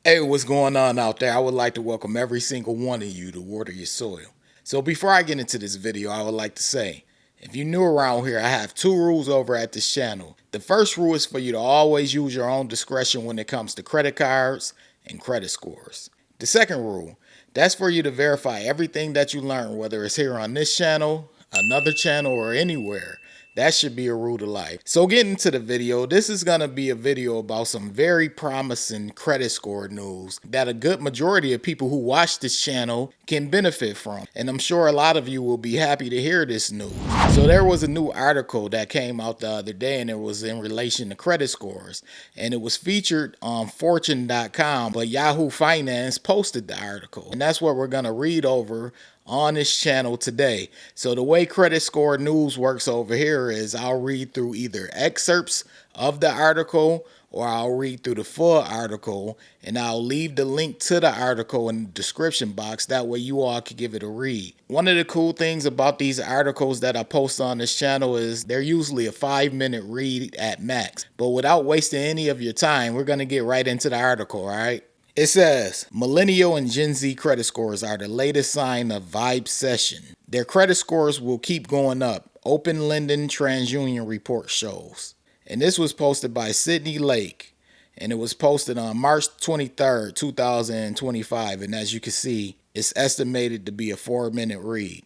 Hey, what's going on out there? I would like to welcome every single one of you to Water Your Soil. So before I get into this video, I would like to say, if you're new around here, I have two rules over at this channel. The first rule is for you to always use your own discretion when it comes to credit cards and credit scores. The second rule, that's for you to verify everything that you learn, whether it's here on this channel, another channel, or anywhere. That should be a rule to life. So getting into the video, this is going to be a video about some very promising credit score news that a good majority of people who watch this channel can benefit from. And I'm sure a lot of you will be happy to hear this news. So there was a new article that came out the other day, and it was in relation to credit scores. And it was featured on fortune.com, but Yahoo Finance posted the article. And that's what we're going to read over on this channel today. So the way credit score news works over here is I'll read through either excerpts of the article or I'll read through the full article, and I'll leave the link to the article in the description box. That way you all can give it a read. One of the cool things about these articles that I post on this channel is they're usually a 5-minute read at max. But without wasting any of your time, we're going to get right into the article, all right? It says, Millennial and Gen Z credit scores are the latest sign of vibecession. Their credit scores will keep going up, Open Lending Transunion report shows. And this was posted by Sydney Lake, and it was posted on March 23rd, 2025. And as you can see, it's estimated to be a 4-minute read.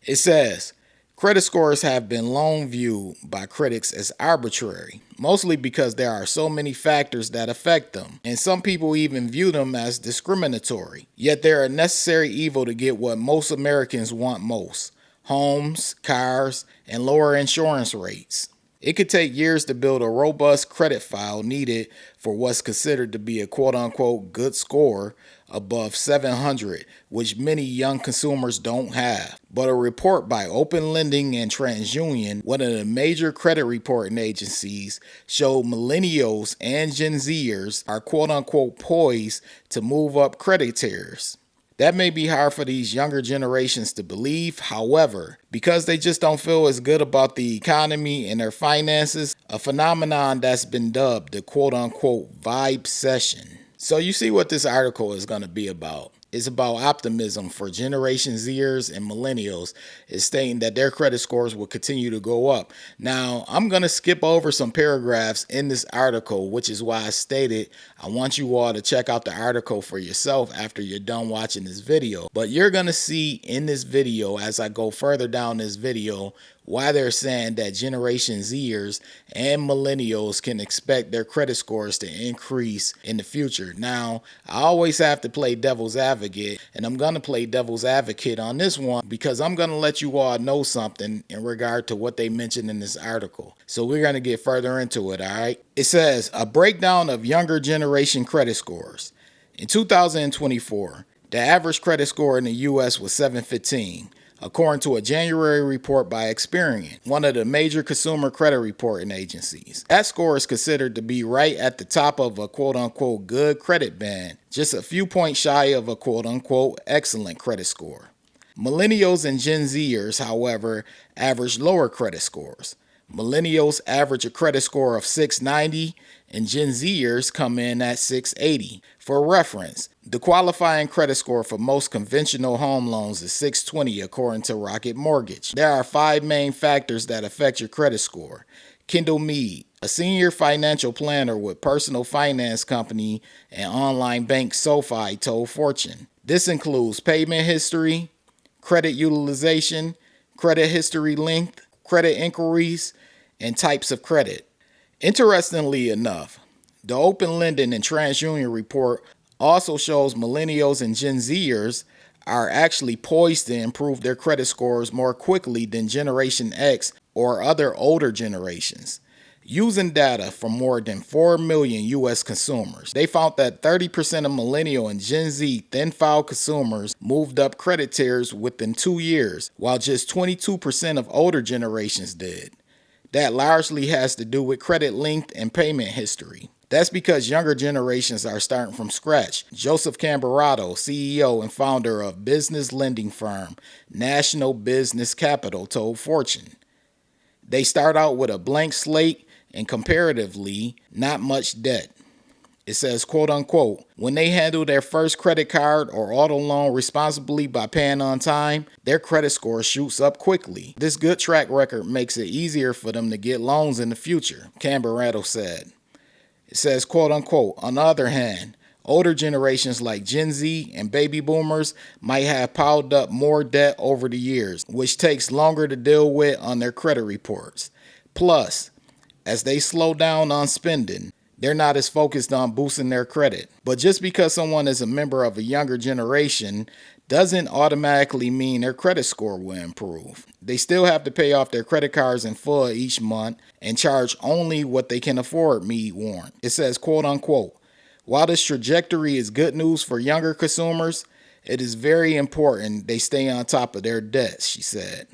It says, credit scores have been long viewed by critics as arbitrary, mostly because there are so many factors that affect them, and some people even view them as discriminatory. Yet they're a necessary evil to get what most Americans want most: homes, cars, and lower insurance rates. It could take years to build a robust credit file needed for what's considered to be a quote-unquote good score above 700, which many young consumers don't have. But a report by Open Lending and TransUnion, one of the major credit reporting agencies, showed millennials and Gen Zers are quote-unquote poised to move up credit tiers. That may be hard for these younger generations to believe. However, because they just don't feel as good about the economy and their finances, a phenomenon that's been dubbed the quote-unquote vibecession. So you see what this article is going to be about. It's about optimism for Generation Zers and Millennials. It's stating that their credit scores will continue to go up. Now, I'm going to skip over some paragraphs in this article, which is why I stated I want you all to check out the article for yourself after you're done watching this video. But you're going to see in this video, as I go further down this video, why they're saying that Generation Zers and Millennials can expect their credit scores to increase in the future. Now, I always have to play devil's advocate, and I'm going to play devil's advocate on this one because I'm going to let you all know something in regard to what they mentioned in this article. So we're going to get further into it, all right? It says, a breakdown of younger generation credit scores. In 2024, the average credit score in the U.S. was 715. According to a January report by Experian, one of the major consumer credit reporting agencies. That score is considered to be right at the top of a quote-unquote good credit band, just a few points shy of a quote-unquote excellent credit score. Millennials and Gen Zers, however, average lower credit scores. Millennials average a credit score of 690, and Gen Zers come in at 680. For reference, the qualifying credit score for most conventional home loans is 620 according to Rocket Mortgage. There are 5 main factors that affect your credit score. Kendall Mead, a senior financial planner with personal finance company and online bank SoFi, told Fortune. This includes payment history, credit utilization, credit history length, credit inquiries, and types of credit. Interestingly enough, the Open Lending and TransUnion report also shows Millennials and Gen Zers are actually poised to improve their credit scores more quickly than Generation X or other older generations. Using data from more than 4 million U.S. consumers, they found that 30% of Millennial and Gen Z thin-file consumers moved up credit tiers within 2 years, while just 22% of older generations did. That largely has to do with credit length and payment history. That's because younger generations are starting from scratch. Joseph Cambarato, CEO and founder of business lending firm National Business Capital, told Fortune. They start out with a blank slate and comparatively not much debt. It says, quote unquote, when they handle their first credit card or auto loan responsibly by paying on time, their credit score shoots up quickly. This good track record makes it easier for them to get loans in the future, Camberetto said. It says, quote unquote, on the other hand, older generations like Gen Z and baby boomers might have piled up more debt over the years, which takes longer to deal with on their credit reports. Plus, as they slow down on spending, they're not as focused on boosting their credit. But just because someone is a member of a younger generation doesn't automatically mean their credit score will improve. They still have to pay off their credit cards in full each month and charge only what they can afford, Mead warned. It says, quote unquote, while this trajectory is good news for younger consumers, it is very important they stay on top of their debts, she said.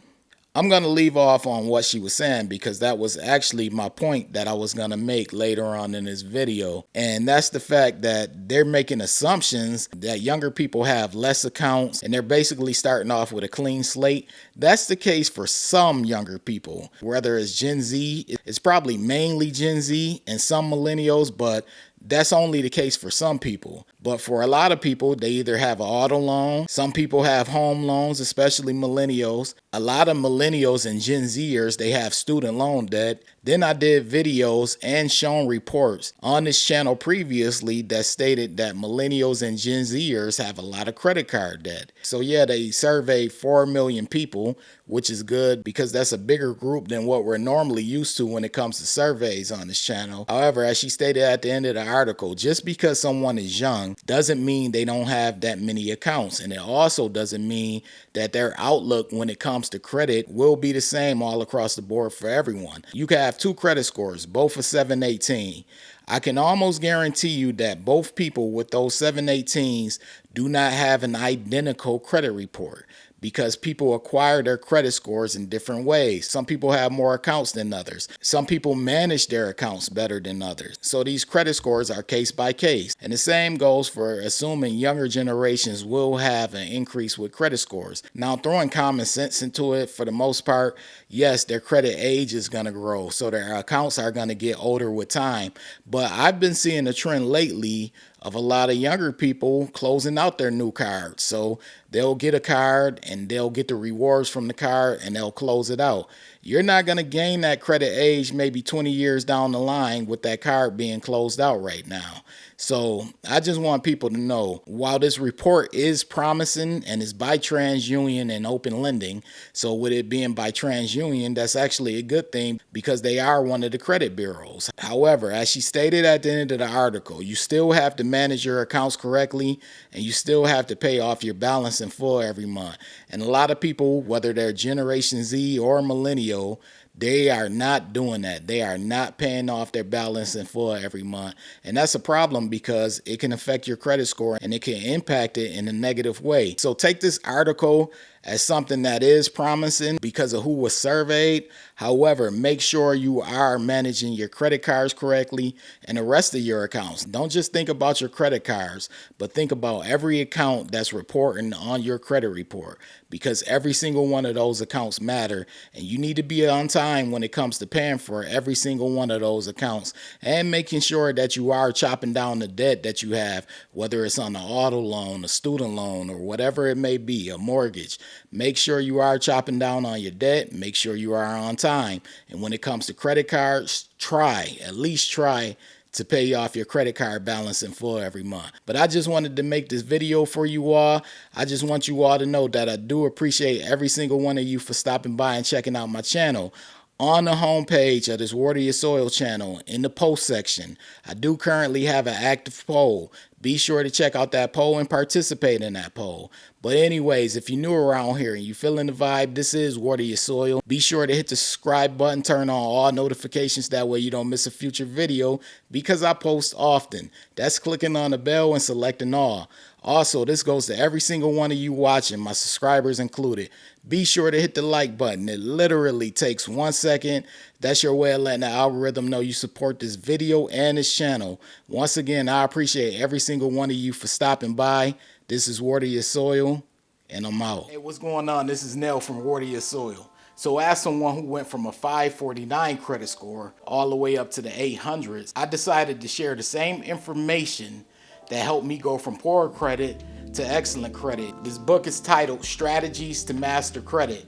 I'm going to leave off on what she was saying because that was actually my point that I was going to make later on in this video. And that's the fact that they're making assumptions that younger people have less accounts and they're basically starting off with a clean slate. That's the case for some younger people. Whether it's Gen Z, it's probably mainly Gen Z and some millennials, but that's only the case for some people. But for a lot of people, they either have an auto loan, some people have home loans, especially millennials. A lot of millennials and Gen Zers, they have student loan debt. Then I did videos and shown reports on this channel previously that stated that millennials and Gen Zers have a lot of credit card debt. So yeah, they surveyed 4 million people, which is good because that's a bigger group than what we're normally used to when it comes to surveys on this channel. However, as she stated at the end of the article, just because someone is young doesn't mean they don't have that many accounts. And it also doesn't mean that their outlook when it comes to credit will be the same all across the board for everyone. You can have two credit scores, both a 718. I can almost guarantee you that both people with those 718s do not have an identical credit report, because people acquire their credit scores in different ways. Some people have more accounts than others. Some people manage their accounts better than others. So these credit scores are case by case. And the same goes for assuming younger generations will have an increase with credit scores. Now, throwing common sense into it, for the most part, yes, their credit age is going to grow. So their accounts are going to get older with time. But I've been seeing a trend lately of a lot of younger people closing out their new cards. So they'll get a card and they'll get the rewards from the card and they'll close it out. You're not going to gain that credit age maybe 20 years down the line with that card being closed out right now. So I just want people to know, while this report is promising and is by Transunion and Open Lending, so with it being by Transunion, that's actually a good thing because they are one of the credit bureaus. However, as she stated at the end of the article, you still have to manage your accounts correctly and you still have to pay off your balance in full every month. And a lot of people, whether they're Generation Z or millennial, they are not doing that. They are not paying off their balance in full every month. And that's a problem because it can affect your credit score and it can impact it in a negative way. So take this article as something that is promising because of who was surveyed. However, make sure you are managing your credit cards correctly and the rest of your accounts. Don't just think about your credit cards, but think about every account that's reporting on your credit report, because every single one of those accounts matter and you need to be on time when it comes to paying for every single one of those accounts and making sure that you are chopping down the debt that you have, whether it's on an auto loan, a student loan, or whatever it may be, a mortgage. Make sure you are chopping down on your debt. Make sure you are on time. And when it comes to credit cards, at least try to pay off your credit card balance in full every month. But I just wanted to make this video for you all. I just want you all to know that I do appreciate every single one of you for stopping by and checking out my channel. On the homepage of this Water Your Soil channel, in the post section, I do currently have an active poll. Be sure to check out that poll and participate in that poll. But anyways, if you're new around here and you feeling the vibe, this is Water Your Soil. Be sure to hit the subscribe button, turn on all notifications, that way you don't miss a future video because I post often. That's clicking on the bell and selecting all. Also, this goes to every single one of you watching, my subscribers included. Be sure to hit the like button. It literally takes 1 second. That's your way of letting the algorithm know you support this video and this channel. Once again, I appreciate every single one of you for stopping by. This is Water Your Soil, and I'm out. Hey, what's going on? This is Nell from Water Your Soil. So as someone who went from a 549 credit score all the way up to the 800s, I decided to share the same information that helped me go from poor credit to excellent credit. This book is titled Strategies to Master Credit.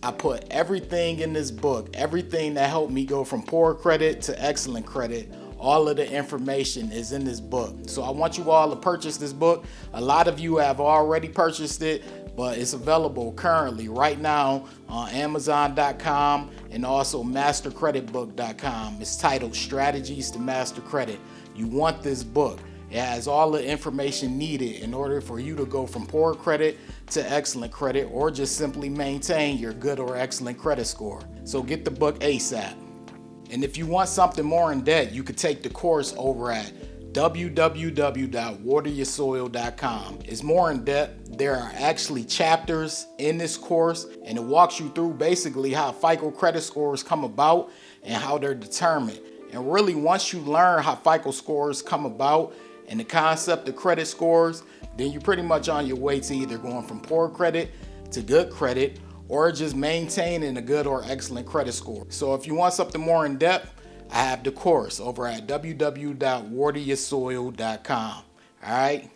I put everything in this book, everything that helped me go from poor credit to excellent credit. All of the information is in this book. So I want you all to purchase this book. A lot of you have already purchased it, but it's available currently right now on Amazon.com and also MasterCreditBook.com. It's titled Strategies to Master Credit. You want this book. It has all the information needed in order for you to go from poor credit to excellent credit, or just simply maintain your good or excellent credit score. So get the book ASAP. And if you want something more in depth, you could take the course over at www.wateryoursoil.com. It's more in depth. There are actually chapters in this course, and it walks you through basically how FICO credit scores come about and how they're determined. And really, once you learn how FICO scores come about and the concept of credit scores, then you're pretty much on your way to either going from poor credit to good credit, or just maintaining a good or excellent credit score. So if you want something more in depth, I have the course over at www.wateryoursoil.com. All right.